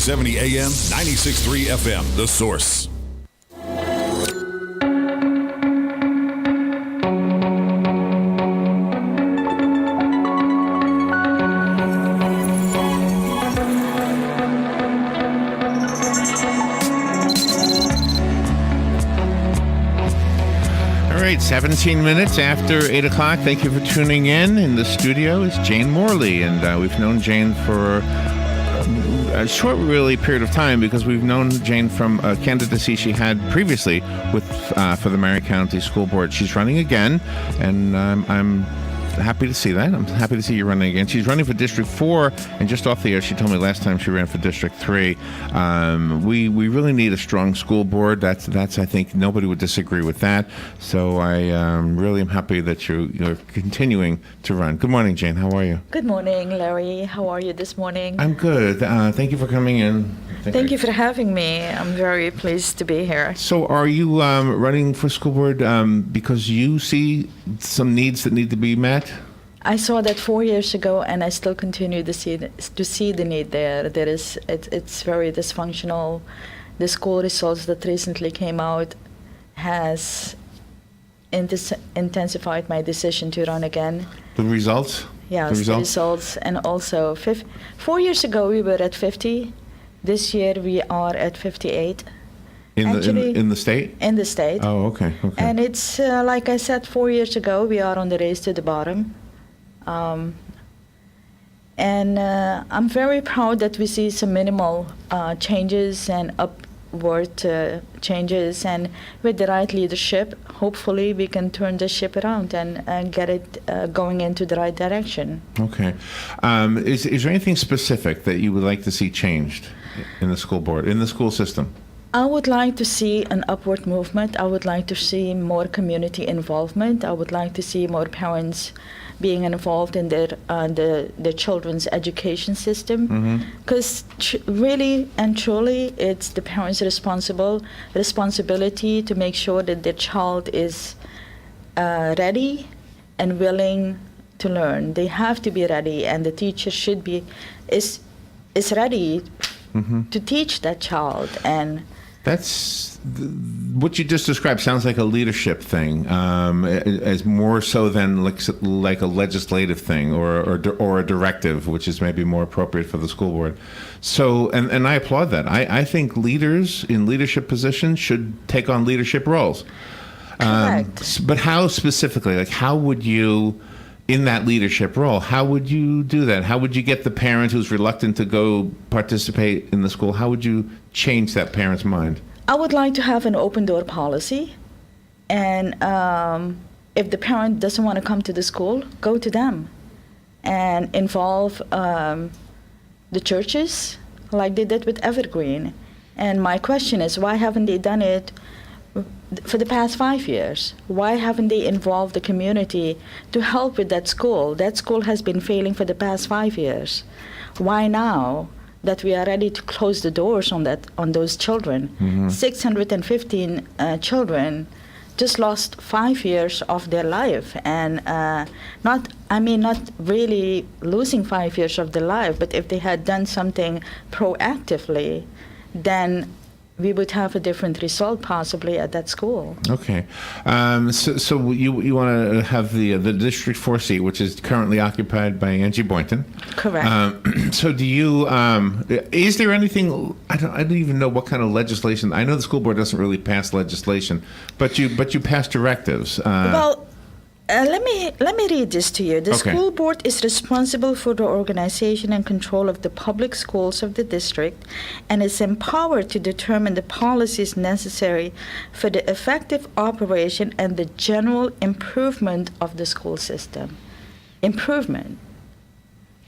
70 AM, 96.3 FM, The Source. All right, 17 minutes after 8 o'clock. Thank you for tuning in. In the studio is Jane Moerlie, and we've known Jane for a short, really, period of time because we've known Jane from a candidacy she had previously with for the Marion County School Board. She's running again, and I'm happy to see that. I'm happy to see you running again. She's running for District 4, and just off the air, she told me last time she ran for District 3. We really need a strong school board. That's I think nobody would disagree with that. So I really am happy that you're continuing to run. Good morning, Jane. How are you? Good morning, Larry. How are you this morning? I'm good. Thank you for coming in. Thank you for having me. I'm very pleased to be here. So are you running for school board because you see some needs that need to be met? I saw that 4 years ago, and I still continue to see the need there. It's very dysfunctional. The school results that recently came out has intensified my decision to run again. The results? Yes, the results. And also, 4 years ago we were at 50. This year we are at 58. In the state? In the state. Oh, okay. And it's, like I said, 4 years ago, we are on the race to the bottom. And I'm very proud that we see some minimal changes and upward changes. And with the right leadership, hopefully we can turn the ship around and get it going into the right direction. Okay. Is there anything specific that you would like to see changed in the school board, in the school system? I would like to see an upward movement. I would like to see more community involvement. I would like to see more parents being involved in their children's education system. Because really and truly, it's the parents' responsibility to make sure that their child is ready and willing to learn. They have to be ready, and the teacher should be is ready to teach that child. And that's what you just described. Sounds like a leadership thing, as more so than like a legislative thing or a directive, which is maybe more appropriate for the school board. So, and I applaud that. I think leaders in leadership positions should take on leadership roles. Correct. But how specifically? Like, how would you? In that leadership role, how would you do that? How would you get the parent who's reluctant to go participate in the school? How would you change that parent's mind? I would like to have an open door policy. And if the parent doesn't want to come to the school, go to them and involve the churches like they did with Evergreen. And my question is, why haven't they done it for the past 5 years? Why haven't they involved the community to help with that school? That school has been failing for the past 5 years. Why now that we are ready to close the doors on those children? 615 children just lost 5 years of their life, and not really losing 5 years of their life, but if they had done something proactively, then we would have a different result possibly at that school. Okay. So you want to have the District 4 seat, which is currently occupied by Angie Boynton. Correct. So do you, is there anything, I don't even know what kind of legislation, I know the school board doesn't really pass legislation, but you pass directives. Let me read this to you. The school board is responsible for the organization and control of the public schools of the district and is empowered to determine the policies necessary for the effective operation and the general improvement of the school system. Improvement.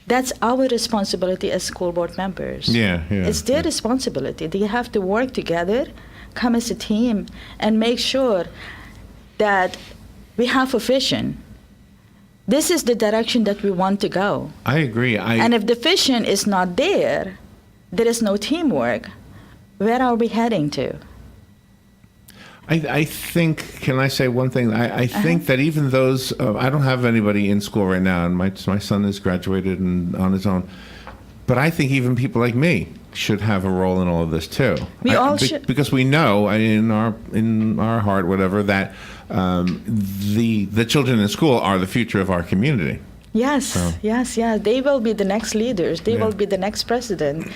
That's our responsibility as school board members. Yeah. It's their responsibility. They have to work together, come as a team, and make sure that we have a vision. This is the direction that we want to go. I agree. And if the vision is not there, there is no teamwork. Where are we heading to? I think, can I say one thing? I think that even those, I don't have anybody in school right now, and my son is graduated and on his own. But I think even people like me should have a role in all of this too. We all should, because we know in our heart, whatever, that the children in school are the future of our community. Yes, So. yes. They will be the next leaders. They Yeah. will be the next president.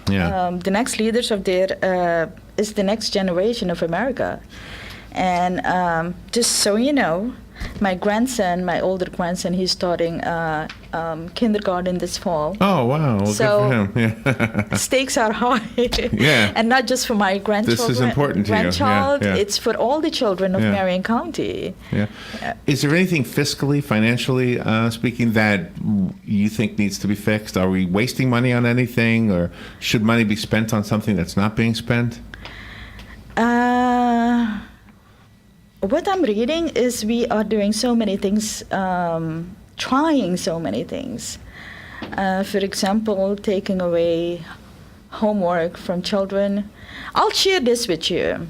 Yeah. The next leaders of their is the next generation of America. And just so you know, my grandson, my older grandson, he's starting kindergarten this fall. Oh wow! Well, So- good for him. Yeah. Stakes are high. Yeah. And not just for my grandchildren. important to you. Yeah, grandchild. yeah. It's for all the children of Yeah. Marion County. Yeah. Is there anything fiscally, financially speaking, that you think needs to be fixed? Are we wasting money on anything, or should money be spent on something that's not being spent? What I'm reading is we are doing so many things, trying so many things. For example, taking away homework from children. I'll share this with you.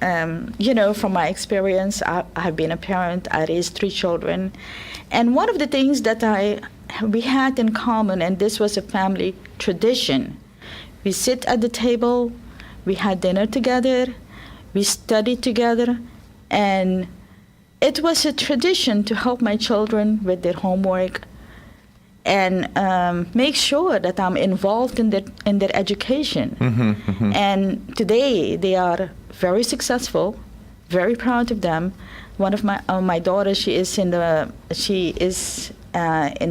From my experience, I've been a parent. I raised 3 children. And one of the things that we had in common, and this was a family tradition, we sit at the table, we had dinner together, we studied together, and it was a tradition to help my children with their homework and make sure that I'm involved in their education. And today they are very successful, very proud of them. One of my daughters, she is in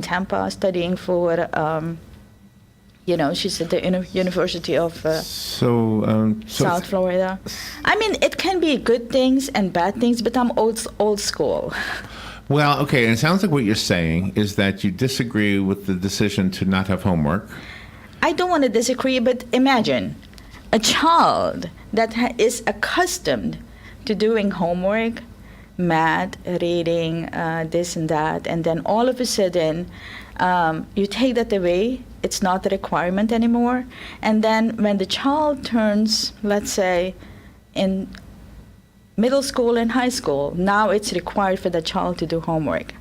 Tampa studying for. She's at the University of South Florida. I mean, it can be good things and bad things, but I'm old school. Well, okay, and it sounds like what you're saying is that you disagree with the decision to not have homework. I don't want to disagree, but imagine a child that is accustomed to doing homework, math, reading, this and that, and then all of a sudden you take that away. It's not a requirement anymore. And then when the child turns, let's say, in middle school and high school, now it's required for the child to do homework.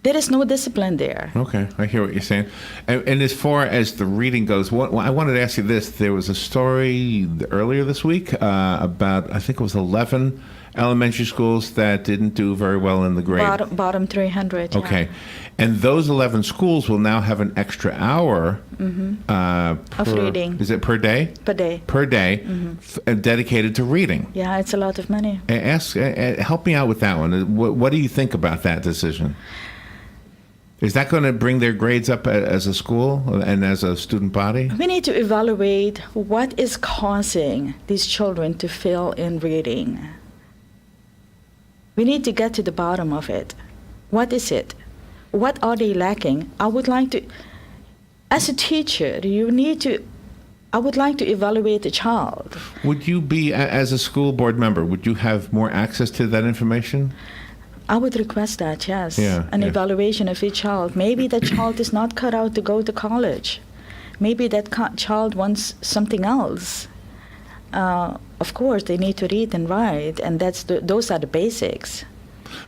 There is no discipline there. Okay, I hear what you're saying. And as far as the reading goes, I wanted to ask you this. There was a story earlier this week about, I think it was 11 elementary schools that didn't do very well in the grade. Bottom 300. Yeah. Okay. And those 11 schools will now have an extra hour of reading. Is it per day? Per day. Per day, dedicated to reading. Yeah, it's a lot of money. Help me out with that one. What do you think about that decision? Is that going to bring their grades up as a school and as a student body? We need to evaluate what is causing these children to fail in reading. We need to get to the bottom of it. What is it? What are they lacking? I would like to, as a teacher, I would like to evaluate the child. Would you be, as a school board member, would you have more access to that information? I would request that, yes. Yeah, An yeah. evaluation of each child. Maybe that child is not cut out to go to college. Maybe that child wants something else. Of course, they need to read and write, and those are the basics.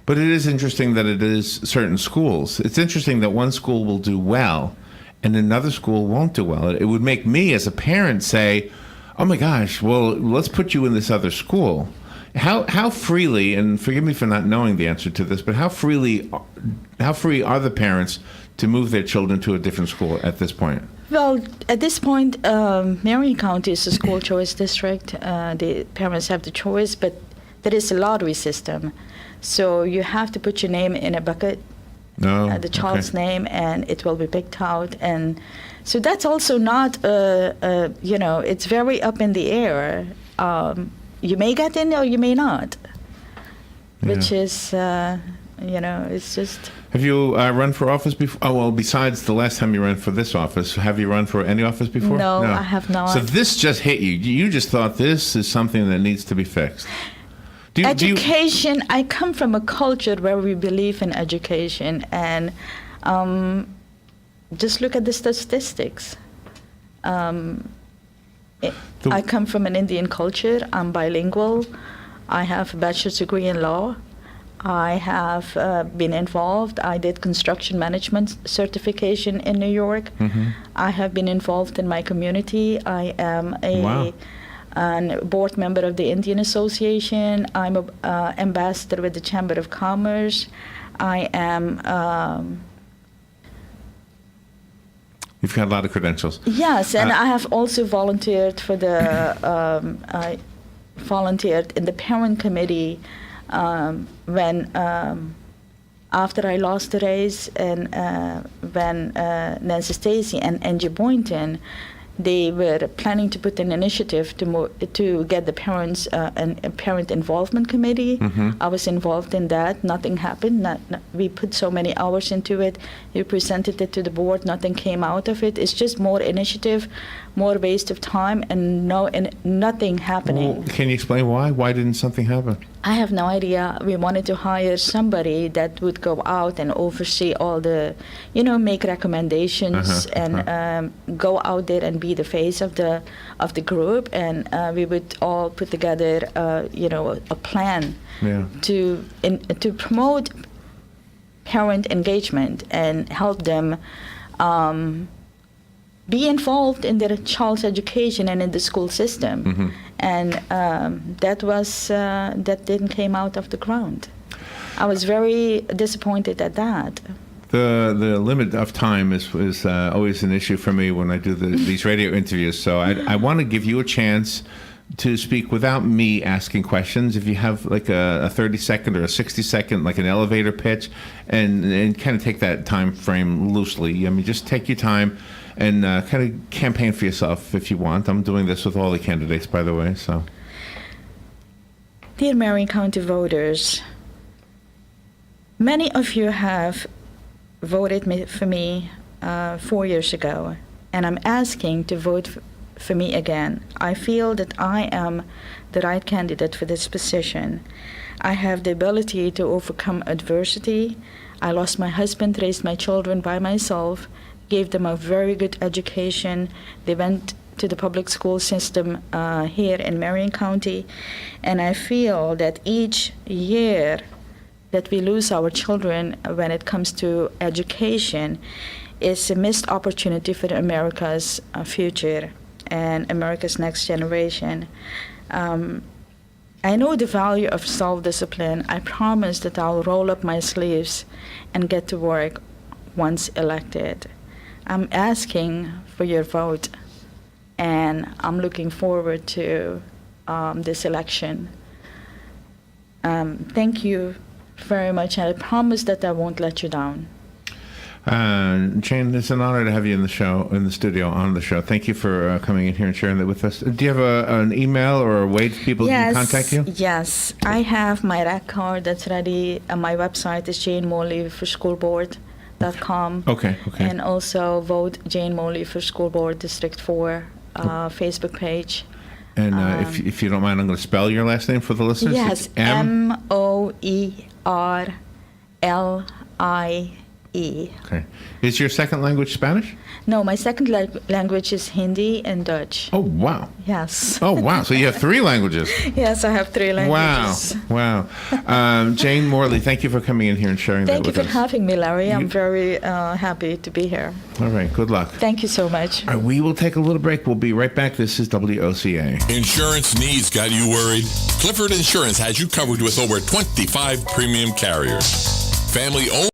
But it is interesting that it is certain schools. It's interesting that one school will do well and another school won't do well. It would make me as a parent say, oh my gosh, well, let's put you in this other school. How freely, and forgive me for not knowing the answer to this, but how free are the parents to move their children to a different school at this point? Well, at this point, Marion County is a school choice district. The parents have the choice, but there is a lottery system. So you have to put your name in a bucket, the child's name, and it will be picked out. And so that's also not, it's very up in the air. You may get in or you may not, which is, it's just... Have you run for office before? Oh, well, besides the last time you ran for this office, have you run for any office before? No, I have not. So this just hit you. You just thought this is something that needs to be fixed. Education, I come from a culture where we believe in education, and just look at the statistics. I come from an Indian culture. I'm bilingual. I have a bachelor's degree in law. I have been involved. I did construction management certification in New York. I have been involved in my community. I am a board member of the Indian Association. I'm an ambassador with the Chamber of Commerce. I am... You've got a lot of credentials. Yes, and I have also volunteered for the... I volunteered in the parent committee when after I lost the race, and when Nancy Stacey and Angie Boynton, they were planning to put an initiative to get the parents a parent involvement committee. I was involved in that. Nothing happened. We put so many hours into it. We presented it to the board. Nothing came out of it. It's just more initiative, more waste of time, and nothing happening. Well, can you explain why? Why didn't something happen? I have no idea. We wanted to hire somebody that would go out and oversee all the, make recommendations and go out there and be the face of the group, and we would all put together, a plan to promote parent engagement and help them be involved in their child's education and in the school system. And that didn't came out of the ground. I was very disappointed at that. The limit of time is always an issue for me when I do these radio interviews. So I want to give you a chance to speak without me asking questions. If you have like a 30-second or a 60-second, like an elevator pitch, and kind of take that time frame loosely. I mean, just take your time and kind of campaign for yourself if you want. I'm doing this with all the candidates, by the way. So, dear Marion County voters, many of you have voted for me 4 years ago, and I'm asking to vote for me again. I feel that I am the right candidate for this position. I have the ability to overcome adversity. I lost my husband, raised my children by myself, gave them a very good education. They went to the public school system here in Marion County, and I feel that each year that we lose our children when it comes to education is a missed opportunity for America's future and America's next generation. I know the value of self-discipline. I promise that I'll roll up my sleeves and get to work once elected. I'm asking for your vote, and I'm looking forward to this election. Thank you very much, and I promise that I won't let you down. Jane, it's an honor to have you in the studio, on the show. Thank you for coming in here and sharing that with us. Do you have an email or a way people can contact you? Yes, I have my rec card that's ready. My website is JaneMoerlie4schoolboard.com. Okay. And also vote Jane Moerlie for School Board District 4 Facebook page. And if you don't mind, I'm going to spell your last name for the listeners. Yes, Moerlie. Okay. Is your second language Spanish? No, my second language is Hindi and Dutch. Oh, wow. Yes. Oh, wow. So you have 3 languages. Yes, I have 3 languages. Wow. Jane Moerlie, thank you for coming in here and sharing that with us. Thank you for having me, Larry. I'm very happy to be here. All right. Good luck. Thank you so much. All right, we will take a little break. We'll be right back. This is WOCA. Insurance needs got you worried? Clifford Insurance has you covered with over 25 premium carriers. Family owned.